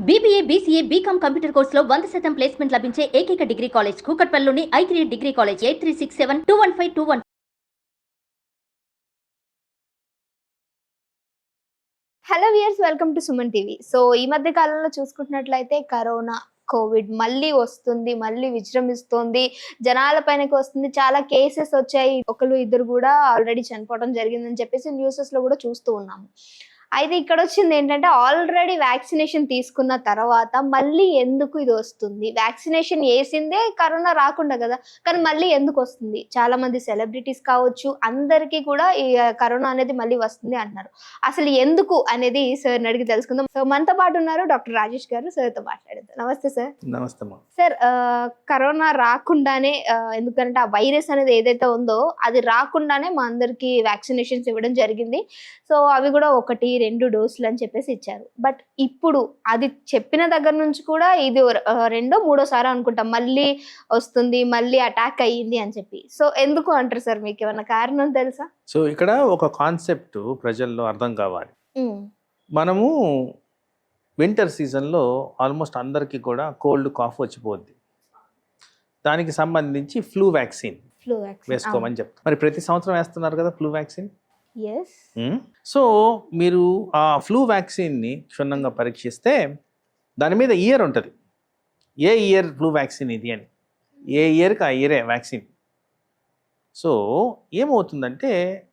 BBA, BCA, BCom computer కోర్సులో 100% placement లభించే ఏకైక డిగ్రీ కాలేజ్ కూకట్పల్లిలోని i3 degree college 8367215215. Hello viewers, welcome to Suman TV. So ఈ మధ్య కాలంలో చూసుకుంటున్నట్లయితే కరోనా కోవిడ్ మళ్ళీ వస్తుంది, మళ్ళీ విజృంభిస్తుంది, జనాల పైనకి వస్తుంది. చాలా కేసెస్ వచ్చాయి, ఒకరు ఇద్దరు కూడా ఆల్రెడీ చనిపోవడం జరిగిందని చెప్పేసి న్యూసెస్ లో కూడా చూస్తూ ఉన్నాము. అయితే ఇక్కడ వచ్చింది ఏంటంటే ఆల్రెడీ వ్యాక్సినేషన్ తీసుకున్న తర్వాత మళ్ళీ ఎందుకు ఇది వస్తుంది? వ్యాక్సినేషన్ వేసిందే కరోనా రాకుండా కదా, కానీ మళ్ళీ ఎందుకు వస్తుంది? చాలా మంది సెలబ్రిటీస్ కావచ్చు, అందరికీ కూడా ఈ కరోనా అనేది మళ్ళీ వస్తుంది అంటున్నారు. అసలు ఎందుకు అనేది సార్ అడిగి తెలుసుకుందాం. సో మనతో పాటు ఉన్నారు డాక్టర్ రాజేష్ గారు, సార్తో మాట్లాడేద్దాం. నమస్తే సార్. నమస్తే సార్. కరోనా రాకుండానే, ఎందుకంటే ఆ వైరస్ అనేది ఏదైతే ఉందో అది రాకుండానే మా అందరికి వ్యాక్సినేషన్స్ ఇవ్వడం జరిగింది. సో అవి కూడా 1-2 డోసులు అని చెప్పేసి ఇచ్చారు. బట్ ఇప్పుడు అది చెప్పిన దగ్గర నుంచి కూడా ఇది 2-3 అనుకుంటాం మళ్ళీ వస్తుంది, మళ్ళీ అటాక్ అయ్యింది అని చెప్పి. సో ఎందుకు అంటారు సార్? మీకు ఏమైనా కారణం తెలుసా? సో ఇక్కడ ఒక కాన్సెప్ట్ ప్రజల్లో అర్థం కావాలి. మనము వింటర్ సీజన్లో ఆల్మోస్ట్ అందరికీ కూడా కోల్డ్ కాఫ్ వచ్చిపోద్ది. దానికి సంబంధించి ఫ్లూ వ్యాక్సిన్ వేసుకోమని చెప్తాం. మరి ప్రతి సంవత్సరం వేస్తున్నారు కదా ఫ్లూ వ్యాక్సిన్. సో మీరు ఆ ఫ్లూ వ్యాక్సిన్ని క్షుణ్ణంగా పరీక్షిస్తే దాని మీద ఇయర్ ఉంటుంది, ఏ ఇయర్ ఫ్లూ వ్యాక్సిన్ ఇది అని. ఏ ఇయర్కి ఆ ఇయరే వ్యాక్సిన్. సో ఏమవుతుందంటే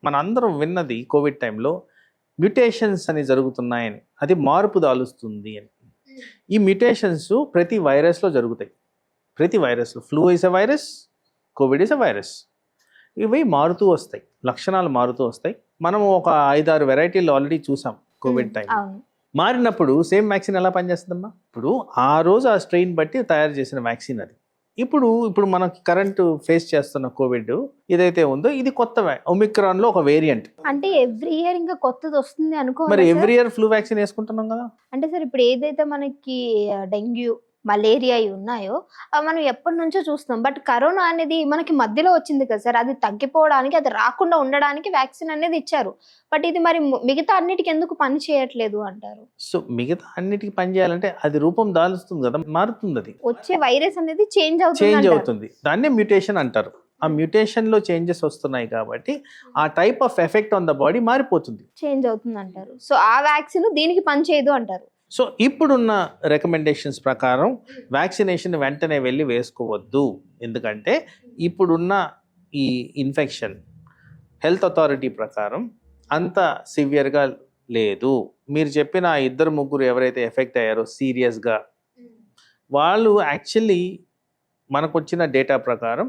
మన అందరం విన్నది కోవిడ్ టైంలో మ్యుటేషన్స్ అని జరుగుతున్నాయని, అది మార్పు దాలుస్తుంది అని. ఈ మ్యుటేషన్స్ ప్రతి వైరస్లో జరుగుతాయి. ప్రతి వైరస్లో flu is a virus, covid is a virus. ఇవి మారుతూ వస్తాయి, లక్షణాలు మారుతూ వస్తాయి. మనము ఒక 5-6 వెరైటీలు ఆల్రెడీ చూసాం కోవిడ్ టైం. మారినప్పుడు సేమ్ వ్యాక్సిన్ ఎలా పనిచేస్తుందమ్మా? ఇప్పుడు ఆ రోజు ఆ స్ట్రెయిన్ బట్టి తయారు చేసిన వ్యాక్సిన్ అది. ఇప్పుడు మనకి కరెంట్ ఫేస్ చేస్తున్న కోవిడ్ ఏదైతే ఉందో ఇది కొత్త ఒమిక్రాన్ లో ఒక వేరియంట్. అంటే ఎవ్రీ ఇయర్ ఇంకా కొత్తది వస్తుంది అనుకో. మరి ఎవ్రీ ఇయర్ ఫ్లూ వ్యాక్సిన్ వేసుకుంటున్నాం కదా. అంటే సార్ ఇప్పుడు ఏదైతే మనకి డెంగ్యూ, మలేరియా ఉన్నాయో అవి మనం ఎప్పటి నుంచో చూస్తాం. బట్ కరోనా అనేది మనకి మధ్యలో వచ్చింది కదా సార్, అది తగ్గిపోవడానికి, అది రాకుండా ఉండడానికి వ్యాక్సిన్ అనేది ఇచ్చారు. బట్ ఇది మరి మిగతా అన్నిటికి ఎందుకు పని చేయట్లేదు అంటారు? సో మిగతా అన్నిటికి పని చేయాలంటే అది రూపం దాల్స్తుంది కదా, మారుతుంది. అది వచ్చే వైరస్ అనేది చేంజ్ అవుతుంది. దాన్నే మ్యూటేషన్ అంటారు. ఆ మ్యూటేషన్ లో చేంజెస్ వస్తున్నాయి కాబట్టి ఆ type of effect on the body మారిపోతుంది, చేంజ్ అవుతుంది అంటారు. సో ఆ వ్యాక్సిన్ దీనికి పని చేయదు అంటారు. సో ఇప్పుడున్న రికమెండేషన్స్ ప్రకారం వ్యాక్సినేషన్ వెంటనే వెళ్ళి వేసుకోవద్దు. ఎందుకంటే ఇప్పుడున్న ఈ ఇన్ఫెక్షన్ హెల్త్ అథారిటీ ప్రకారం అంత సివియర్గా లేదు. మీరు చెప్పిన 2-3 ఎవరైతే ఎఫెక్ట్ అయ్యారో సీరియస్గా, వాళ్ళు యాక్చువల్లీ మనకు వచ్చిన డేటా ప్రకారం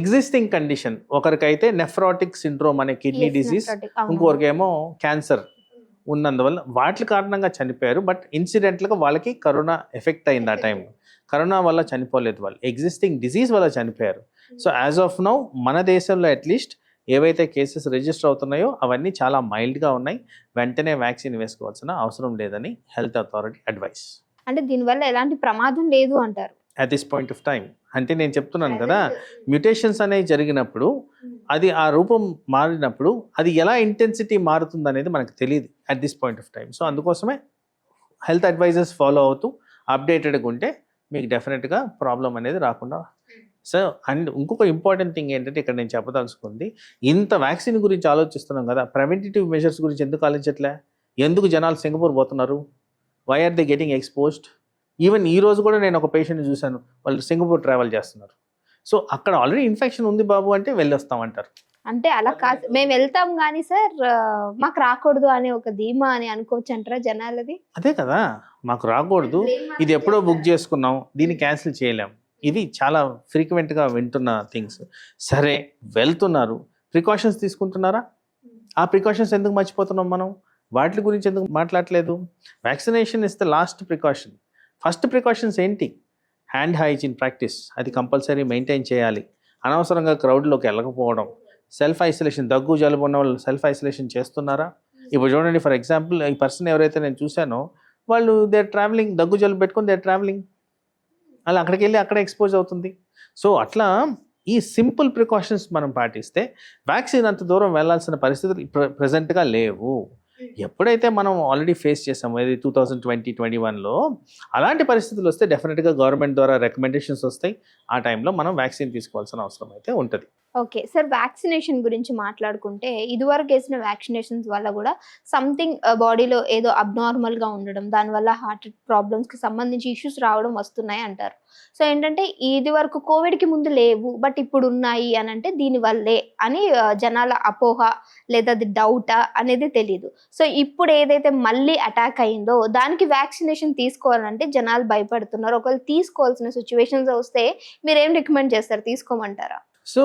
ఎగ్జిస్టింగ్ కండిషన్, ఒకరికైతే నెఫ్రాటిక్ సిండ్రోమ్ అనే కిడ్నీ డిసీజ్, ఇంకొకరికేమో క్యాన్సర్ ఉన్నందువల్ల వాటి కారణంగా చనిపోయారు. బట్ ఇన్సిడెంట్లుగా వాళ్ళకి కరోనా ఎఫెక్ట్ అయింది. ఆ టైంలో కరోనా వల్ల చనిపోలేదు, వాళ్ళు ఎగ్జిస్టింగ్ డిసీజ్ వల్ల చనిపోయారు. సో యాజ్ ఆఫ్ నౌ మన దేశంలో అట్లీస్ట్ ఏవైతే కేసెస్ రిజిస్టర్ అవుతున్నాయో అవన్నీ చాలా మైల్డ్గా ఉన్నాయి. వెంటనే వ్యాక్సిన్ వేసుకోవాల్సిన అవసరం లేదని హెల్త్ అథారిటీ అడ్వైస్. అంటే దీనివల్ల ఎలాంటి ప్రమాదం లేదు అంటారు at this point of time. అంటే నేను చెప్తున్నాను కదా, మ్యుటేషన్స్ అనేవి జరిగినప్పుడు, అది ఆ రూపం మారినప్పుడు అది ఎలా ఇంటెన్సిటీ మారుతుంది అనేది మనకు తెలియదు at this point of time. So అందుకోసమే హెల్త్ అడ్వైజర్స్ ఫాలో అవుతూ అప్డేటెడ్గా ఉంటే మీకు డెఫినెట్గా ప్రాబ్లం అనేది రాకుండా. సో అండ్ ఇంకొక ఇంపార్టెంట్ థింగ్ ఏంటంటే ఇక్కడ నేను చెప్పదలుచుకుంది, ఇంత వ్యాక్సిన్ గురించి ఆలోచిస్తున్నాం కదా, ప్రివెంటివ్ మెజర్స్ గురించి ఎందుకు ఆలోచించట్లే? ఎందుకు జనాలు సింగపూర్ పోతున్నారు? Why are they getting exposed? Even ఈ రోజు కూడా నేను ఒక పేషెంట్ని చూశాను, వాళ్ళు సింగపూర్ ట్రావెల్ చేస్తున్నారు. సో అక్కడ ఆల్రెడీ ఇన్ఫెక్షన్ ఉంది బాబు అంటే వెళ్ళొస్తామంటారు. అంటే అలా కాదు, మేము వెళ్తాం కానీ సార్ మాకు రాకూడదు అనే ఒక ధీమా అని అనుకోవచ్చు అంటారా జనాలది? అదే కదా, మాకు రాకూడదు, ఇది ఎప్పుడో బుక్ చేసుకున్నాం, దీన్ని క్యాన్సిల్ చేయలేం. ఇది చాలా ఫ్రీక్వెంట్గా వింటున్న థింగ్స్. సరే వెళ్తున్నారు, ప్రికాషన్స్ తీసుకుంటున్నారా? ఆ ప్రికాషన్స్ ఎందుకు మర్చిపోతున్నాం మనం? వాటి గురించి ఎందుకు మాట్లాడలేదు? Vaccination is the last precaution. First precautions ఏంటి? హ్యాండ్ హైజీన్ ప్రాక్టీస్, అది కంపల్సరీ మెయింటైన్ చేయాలి. అనవసరంగా క్రౌడ్లోకి వెళ్ళకపోవడం, సెల్ఫ్ ఐసోలేషన్, దగ్గు జలుబు ఉన్న వాళ్ళు సెల్ఫ్ ఐసోలేషన్ చేస్తున్నారా? ఇప్పుడు చూడండి, ఫర్ ఎగ్జాంపుల్ ఈ పర్సన్ ఎవరైతే నేను చూశానో వాళ్ళు ట్రావెలింగ్, దగ్గు జలుబు పెట్టుకుని ట్రావెలింగ్, అలా అక్కడికి వెళ్ళి అక్కడ ఎక్స్పోజ్ అవుతుంది. సో అట్లా ఈ సింపుల్ ప్రికాషన్స్ మనం పాటిస్తే వ్యాక్సిన్ అంత దూరం వెళ్లాల్సిన పరిస్థితులు ప్రెజెంట్గా లేవు. ఎప్పుడైతే మనం ఆల్రెడీ ఫేస్ చేసాము ఇది 2020-21లో అలాంటి పరిస్థితులు వస్తే డెఫినెట్గా గవర్నమెంట్ ద్వారా రికమెండేషన్స్ వస్తాయి. ఆ టైంలో మనం వ్యాక్సిన్ తీసుకోవాల్సిన అవసరం అయితే ఉంటుంది. ఓకే సార్, వ్యాక్సినేషన్ గురించి మాట్లాడుకుంటే ఇదివరకు వేసిన వ్యాక్సినేషన్స్ వల్ల కూడా సంథింగ్ బాడీలో ఏదో అబ్నార్మల్గా ఉండడం, దానివల్ల హార్ట్ ప్రాబ్లమ్స్కి సంబంధించి ఇష్యూస్ రావడం వస్తున్నాయి అంటారు. సో ఏంటంటే ఇది వరకు కోవిడ్కి ముందు లేవు బట్ ఇప్పుడు ఉన్నాయి అని అంటే దీనివల్లే అని జనాల అపోహ లేదా అది డౌటా అనేది తెలియదు. సో ఇప్పుడు ఏదైతే మళ్ళీ అటాక్ అయిందో దానికి వ్యాక్సినేషన్ తీసుకోవాలంటే జనాలు భయపడుతున్నారు. ఒకవేళ తీసుకోవాల్సిన సిచ్యువేషన్స్ వస్తే మీరు ఏం రికమెండ్ చేస్తారు, తీసుకోమంటారా? సో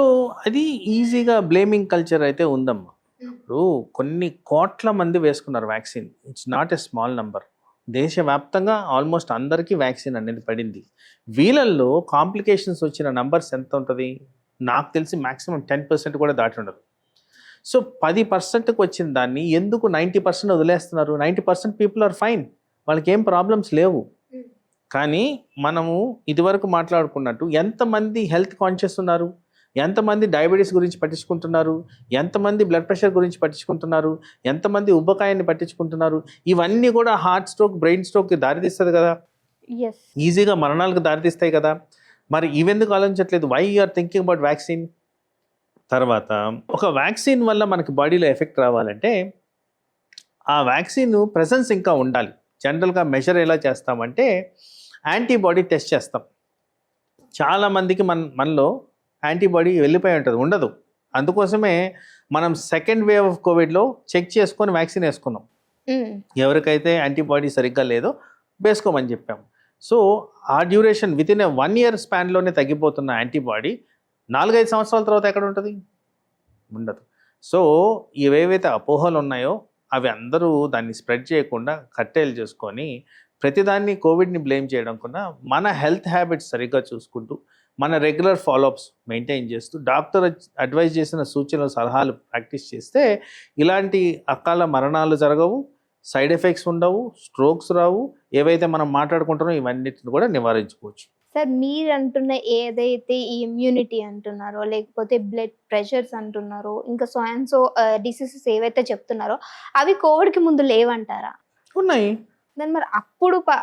అది ఈజీగా బ్లేమింగ్ కల్చర్ అయితే ఉందమ్మా. ఇప్పుడు కొన్ని కోట్ల మంది వేసుకున్నారు vaccine. It's not a small number. దేశవ్యాప్తంగా ఆల్మోస్ట్ అందరికీ వ్యాక్సిన్ అనేది పడింది. వీళ్ళల్లో కాంప్లికేషన్స్ వచ్చిన నంబర్స్ ఎంత ఉంటుంది నాకు తెలిసి మ్యాక్సిమం 10% కూడా దాటి ఉండదు. సో 10%కి వచ్చిన దాన్ని ఎందుకు 90% వదిలేస్తున్నారు? 90% పీపుల్ ఆర్ ఫైన్, వాళ్ళకి ఏం ప్రాబ్లమ్స్ లేవు. కానీ మనము ఇదివరకు మాట్లాడుకున్నట్టు ఎంతమంది హెల్త్ కాన్షియస్ ఉన్నారు, ఎంతమంది డయాబెటీస్ గురించి పట్టించుకుంటున్నారు, ఎంతమంది బ్లడ్ ప్రెషర్ గురించి పట్టించుకుంటున్నారు, ఎంతమంది ఉబ్బకాయాన్ని పట్టించుకుంటున్నారు, ఇవన్నీ కూడా హార్ట్ స్ట్రోక్, బ్రెయిన్ స్ట్రోక్కి దారితీస్తుంది కదా, ఈజీగా మరణాలకు దారితీస్తాయి కదా. మరి ఇవెందుకు ఆలోచించట్లేదు? Why you are thinking about vaccine? తర్వాత ఒక వ్యాక్సిన్ వల్ల మనకి బాడీలో ఎఫెక్ట్ రావాలంటే ఆ వ్యాక్సిన్ ప్రెసెన్స్ ఇంకా ఉండాలి. జనరల్గా మెజర్ ఎలా చేస్తామంటే యాంటీబాడీ టెస్ట్ చేస్తాం. చాలామందికి మనలో యాంటీబాడీ వెళ్ళిపోయి ఉంటుంది, ఉండదు. అందుకోసమే మనం సెకండ్ వేవ్ ఆఫ్ కోవిడ్లో చెక్ చేసుకొని వ్యాక్సిన్ వేసుకున్నాం. ఎవరికైతే యాంటీబాడీ సరిగ్గా లేదో వేసుకోమని చెప్పాం. సో ఆ డ్యూరేషన్ విత్ ఇన్ 1 year స్పాన్లోనే తగ్గిపోతున్న యాంటీబాడీ 4-5 సంవత్సరాల తర్వాత ఎక్కడ ఉంటుంది? ఉండదు. సో ఇవేవైతే అపోహలు ఉన్నాయో అవి అందరూ దాన్ని స్ప్రెడ్ చేయకుండా కట్టేలు చేసుకొని ప్రతిదాన్ని కోవిడ్ని బ్లేమ్ చేయడం కన్నా మన హెల్త్ హ్యాబిట్స్ సరిగ్గా చూసుకుంటూ మన రెగ్యులర్ ఫాలోఅప్స్ మెయింటైన్ చేస్తూ డాక్టర్ అడ్వైజ్ చేసిన సూచనలు సలహాలు ప్రాక్టీస్ చేస్తే ఇలాంటి అకాల మరణాలు జరగవు, సైడ్ ఎఫెక్ట్స్ ఉండవు, స్ట్రోక్స్ రావు. ఏవైతే మనం మాట్లాడుకుంటున్నామో ఇవన్నిటిని కూడా నివారించుకోవచ్చు. సార్ మీరు అంటున్న ఏదైతే ఈ ఇమ్యూనిటీ అంటున్నారో లేకపోతే బ్లడ్ ప్రెషర్స్ అంటున్నారో ఇంకా సో అండ్ సో డిసీజెస్ ఏవైతే చెప్తున్నారో అవి కోవిడ్కి ముందు లేవంటారా? ఉన్నాయి. దాని మరి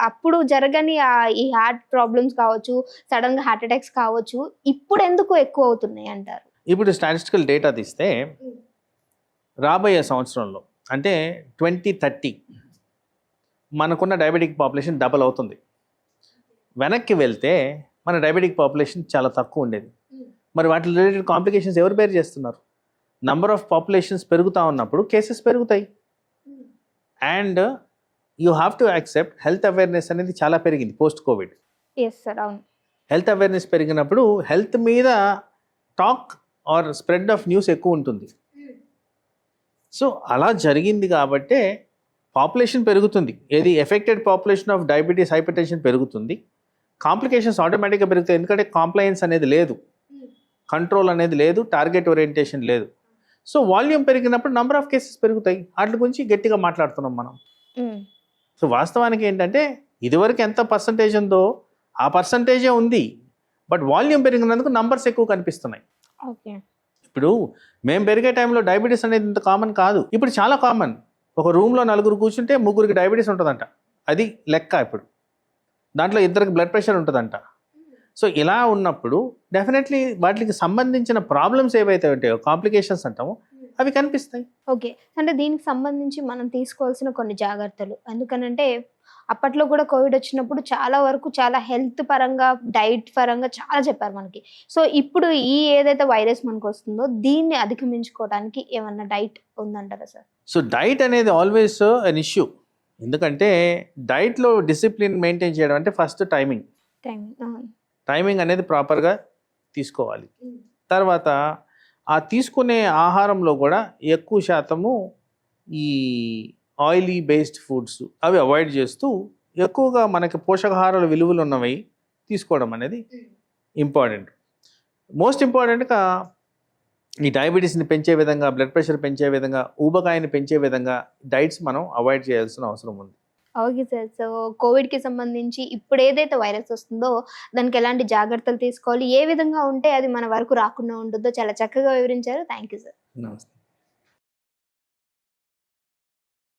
అప్పుడు జరగని ఈ హార్ట్ ప్రాబ్లమ్స్ కావచ్చు, సడన్ గా హార్ట్ అటాక్స్ కావచ్చు, ఇప్పుడు ఎందుకు ఎక్కువ అవుతున్నాయి అంటారు? ఇప్పుడు స్టాటిస్టికల్ డేటా తీస్తే రాబోయే సంవత్సరంలో అంటే 2030 మనకున్న డయాబెటిక్ పాపులేషన్ డబల్ అవుతుంది. వెనక్కి వెళ్తే మన డయాబెటిక్ పాపులేషన్ చాలా తక్కువ ఉండేది. మరి వాటి రిలేటెడ్ కాంప్లికేషన్స్ ఎవరు బేర్ చేస్తున్నారు? నంబర్ ఆఫ్ పాపులేషన్స్ పెరుగుతూ ఉన్నప్పుడు కేసెస్ పెరుగుతాయి. And you have to accept health awareness అనేది చాలా పెరిగింది పోస్ట్ కోవిడ్. హెల్త్ అవేర్నెస్ పెరిగినప్పుడు హెల్త్ మీద talk or spread of news ఎక్కువ ఉంటుంది. సో అలా జరిగింది కాబట్టే పాపులేషన్ పెరుగుతుంది. ఏది affected population of diabetes, hyper tension పెరుగుతుంది. కాంప్లికేషన్స్ ఆటోమేటిక్గా పెరుగుతాయి. ఎందుకంటే కాంప్లయన్స్ అనేది లేదు, కంట్రోల్ అనేది లేదు, టార్గెట్ ఓరియంటేషన్ లేదు. సో వాల్యూమ్ పెరిగినప్పుడు నెంబర్ ఆఫ్ కేసెస్ పెరుగుతాయి. వాటి గురించి గట్టిగా మాట్లాడుతున్నాం మనం. సో వాస్తవానికి ఏంటంటే ఇదివరకు ఎంత పర్సంటేజ్ ఉందో ఆ పర్సంటేజే ఉంది, బట్ వాల్యూమ్ పెరిగినందుకు నంబర్స్ ఎక్కువ కనిపిస్తున్నాయి. ఇప్పుడు మేము పెరిగే టైంలో డయాబెటీస్ అనేది ఇంత కామన్ కాదు. ఇప్పుడు చాలా కామన్. ఒక రూమ్లో 4 కూర్చుంటే 3కి డయాబెటీస్ ఉంటుందంట, అది లెక్క. ఇప్పుడు దాంట్లో 2కి బ్లడ్ ప్రెషర్ ఉంటుందంట. సో ఇలా ఉన్నప్పుడు డెఫినెట్లీ వాటికి సంబంధించిన ప్రాబ్లమ్స్ ఏవైతే ఉంటాయో, కాంప్లికేషన్స్ అంటామో, అవి కనిపిస్తాయి. ఓకే, అంటే దీనికి సంబంధించి మనం తీసుకోవాల్సిన కొన్ని జాగ్రత్తలు, ఎందుకనంటే అప్పట్లో కూడా కోవిడ్ వచ్చినప్పుడు చాలా వరకు చాలా హెల్త్ పరంగా, డైట్ పరంగా చాలా చెప్పారు మనకి. సో ఇప్పుడు ఈ ఏదైతే వైరస్ మనకు వస్తుందో దీన్ని అధిగమించుకోవడానికి ఏమన్నా డైట్ ఉందంటారా సార్? సో డైట్ అనేది ఆల్వేస్ అన్ ఇష్యూ. ఎందుకంటే డైట్లో డిసిప్లిన్ మెయింటైన్ చేయడం అంటే ఫస్ట్ టైమింగ్ అనేది ప్రాపర్గా తీసుకోవాలి. తర్వాత ఆ తీసుకునే ఆహారంలో కూడా ఎక్కువ శాతము ఈ ఆయిలీ బేస్డ్ ఫుడ్స్ అవి అవాయిడ్ చేస్తూ ఎక్కువగా మనకి పోషకాహారాల విలువలు ఉన్నవి తీసుకోవడం అనేది ఇంపార్టెంట్. మోస్ట్ ఇంపార్టెంట్గా ఈ డయాబెటీస్ని పెంచే విధంగా, బ్లడ్ ప్రెషర్ పెంచే విధంగా, ఊబకాయాన్ని పెంచే విధంగా డైట్స్ మనం అవాయిడ్ చేయాల్సిన అవసరం ఉంది. ఓకే సార్, సో కోవిడ్కి సంబంధించి ఇప్పుడు ఏదైతే వైరస్ వస్తుందో దానికి ఎలాంటి జాగ్రత్తలు తీసుకోవాలి, ఏ విధంగా ఉంటే అది మన వరకు రాకుండా ఉంటుందో చాలా చక్కగా వివరించారు. Thank you sir. నమస్తే.